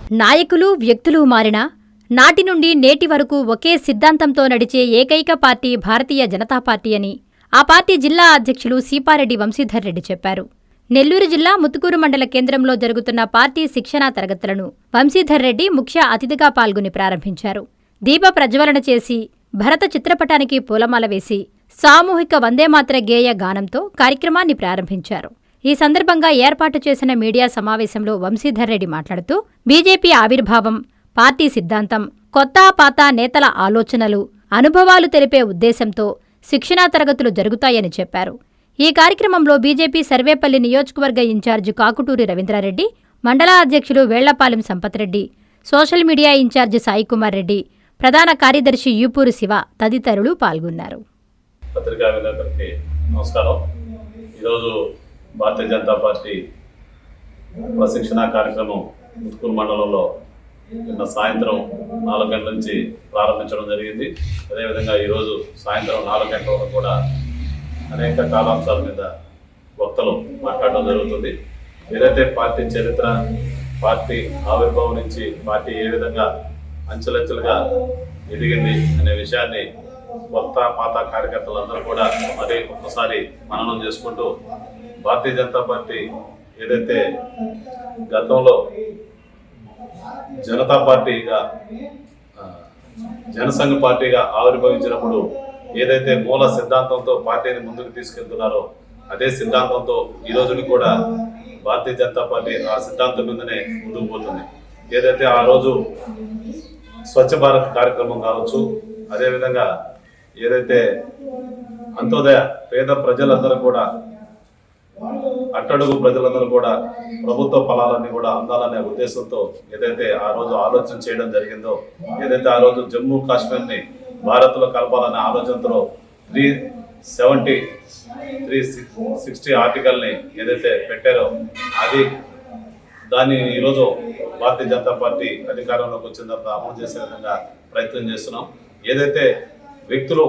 నాయకులు, వ్యక్తులు మారినా నాటి నుండి నేటి వరకు ఒకే సిద్ధాంతంతో నడిచే ఏకైక పార్టీ భారతీయ జనతా పార్టీ అని ఆ పార్టీ జిల్లా అధ్యక్షులు సీపారెడ్డి వంశీధర్ రెడ్డి చెప్పారు. నెల్లూరు జిల్లా ముత్తుకూరు మండల కేంద్రంలో జరుగుతున్న పార్టీ శిక్షణా తరగతులను వంశీధర్ రెడ్డి ముఖ్య అతిథిగా పాల్గొని ప్రారంభించారు. దీప ప్రజ్వలన చేసి భరత చిత్రపటానికి పూలమాల వేసి సామూహిక వందేమాతర గేయ గానంతో కార్యక్రమాన్ని ప్రారంభించారు. ఈ సందర్భంగా ఏర్పాటు చేసిన మీడియా సమావేశంలో వంశీధర్ రెడ్డి మాట్లాడుతూ బీజేపీ ఆవిర్భావం, పార్టీ సిద్ధాంతం, కొత్త పాత నేతల ఆలోచనలు, అనుభవాలు తెలిపే ఉద్దేశంతో శిక్షణా తరగతులు జరుగుతాయని చెప్పారు. ఈ కార్యక్రమంలో బీజేపీ సర్వేపల్లి నియోజకవర్గ ఇన్ఛార్జి కాకుటూరి రవీంద్రారెడ్డి, మండల అధ్యక్షులు Vellapalem Sampath Reddy, social media incharge Saikumar Reddy, ప్రధాన కార్యదర్శి యూపూరు శివ తదితరులు పాల్గొన్నారు. పత్రికా విలేకరులకి నమస్కారం. ఈరోజు భారతీయ జనతా పార్టీ ప్రశిక్షణ కార్యక్రమం ముత్తుకూరు మండలంలో నిన్న సాయంత్రం 4 గంటల నుంచి ప్రారంభించడం జరిగింది. అదేవిధంగా ఈరోజు సాయంత్రం 4 గంటల వరకు కూడా అనేక కాలాంశాల మీద వక్తలు మాట్లాడడం జరుగుతుంది. ఏదైతే పార్టీ చరిత్ర, పార్టీ ఆవిర్భావం నుంచి పార్టీ ఏ విధంగా అంచెలంచెలుగా ఎదిగింది అనే విషయాన్ని కొత్త పాత కార్యకర్తలందరూ కూడా మరి ఒక్కసారి మననం చేసుకుంటూ భారతీయ జనతా పార్టీ ఏదైతే గతంలో జనతా పార్టీగా జనసంఘ పార్టీగా ఆవిర్భవించినప్పుడు ఏదైతే మూల సిద్ధాంతంతో పార్టీని ముందుకు తీసుకెళ్తున్నారో అదే సిద్ధాంతంతో ఈ రోజుని కూడా భారతీయ జనతా పార్టీ ఆ సిద్ధాంతం మీదనే ముందుకు పోతుంది. ఏదైతే ఆ రోజు స్వచ్ఛ భారత్ కార్యక్రమం కావచ్చు, అదేవిధంగా ఏదైతే అంత్యోదయ పేద ప్రజలందరూ కూడా, అట్టడుగు ప్రజలందరూ కూడా ప్రభుత్వ ఫలాలన్నీ కూడా అందాలనే ఉద్దేశంతో ఏదైతే ఆ రోజు ఆలోచన చేయడం జరిగిందో, ఏదైతే ఆ రోజు జమ్మూ కాశ్మీర్ని భారత్లో కలపాలనే ఆలోచనతో 360 ఆర్టికల్ని ఏదైతే పెట్టారో దాన్ని ఈరోజు భారతీయ జనతా పార్టీ అధికారంలోకి వచ్చిన తర్వాత అమలు చేసే విధంగా ప్రయత్నం చేస్తున్నాం. ఏదైతే వ్యక్తులు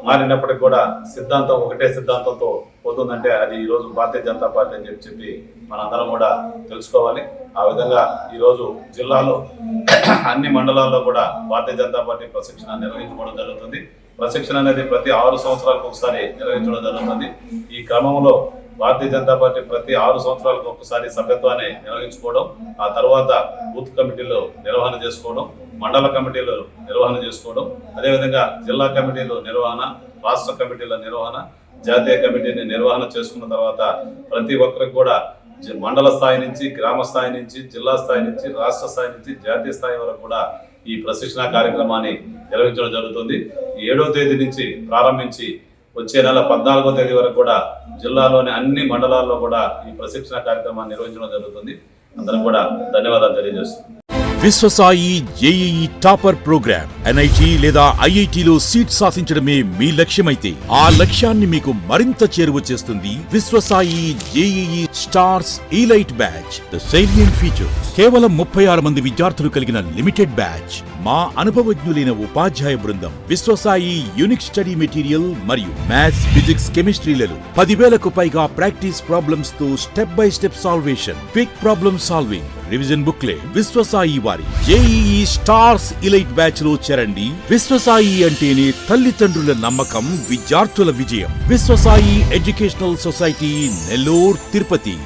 మారినప్పటికీ కూడా సిద్ధాంతం ఒకటే సిద్ధాంతంతో పోతుందంటే అది ఈరోజు భారతీయ జనతా పార్టీ అని చెప్పి మనందరం కూడా తెలుసుకోవాలి. ఆ విధంగా ఈరోజు జిల్లాలో అన్ని మండలాల్లో కూడా భారతీయ జనతా పార్టీ ప్రశిక్షణ నిర్వహించుకోవడం జరుగుతుంది. ప్రశిక్షణ అనేది ప్రతి 6 సంవత్సరాలకు ఒకసారి నిర్వహించడం జరుగుతుంది. ఈ క్రమంలో భారతీయ జనతా పార్టీ ప్రతి 6 సంవత్సరాలకు ఒకసారి సభ్యత్వాన్ని నిర్వహించుకోవడం, ఆ తర్వాత బూత్ కమిటీలు నిర్వహణ చేసుకోవడం, మండల కమిటీలు నిర్వహణ చేసుకోవడం, అదేవిధంగా జిల్లా కమిటీలు నిర్వహణ, రాష్ట్ర కమిటీల నిర్వహణ, జాతీయ కమిటీని నిర్వహణ చేసుకున్న తర్వాత ప్రతి ఒక్కరికి కూడా మండల స్థాయి నుంచి, గ్రామ స్థాయి నుంచి, జిల్లా స్థాయి నుంచి, రాష్ట్ర స్థాయి నుంచి, జాతీయ స్థాయి వరకు కూడా ఈ ప్రశిక్షణ కార్యక్రమాన్ని నిర్వహించడం జరుగుతుంది. 7వ తేదీ నుంచి ప్రారంభించి వచ్చే నెల 14వ తేదీ వరకు కూడా జిల్లాలోని అన్ని మండలాల్లో కూడా ఈ ప్రశిక్షణ కార్యక్రమాన్ని నిర్వహించడం జరుగుతుంది. అందరం కూడా ధన్యవాదాలు తెలియజేస్తున్నాం. Vishwasai JEE topper program NIT లేదా ఐఐటిలో సీట్ సాధించడమే మీ లక్ష్యమైతే ఆ లక్ష్యాన్ని మీకు మరింత చేరువ చేస్తుంది Viswasai JEE stars elite batch. The salient feature కేవలం 36 మంది విద్యార్థులు కలిగిన లిమిటెడ్ బ్యాచ్. మా అనుభవజ్ఞులైన ఉపాధ్యాయ బృందం, విశ్వసాయి యూనిక్ స్టడీ మెటీరియల్ మరియు మ్యాథ్స్, ఫిజిక్స్, కెమిస్ట్రీలలో 10,000కు పైగా ప్రాక్టీస్ ప్రాబ్లమ్స్ తో step by step salvation, quick problem solving, revision booklet. Viswasai వారి జేఈఈ స్టార్స్ ఇలైట్ బ్యాచ్ లో చేరండి. విశ్వసాయి అంటేనే తల్లిదండ్రుల నమ్మకం, విద్యార్థుల విజయం. Viswasai educational society, Nellore, Tirupati.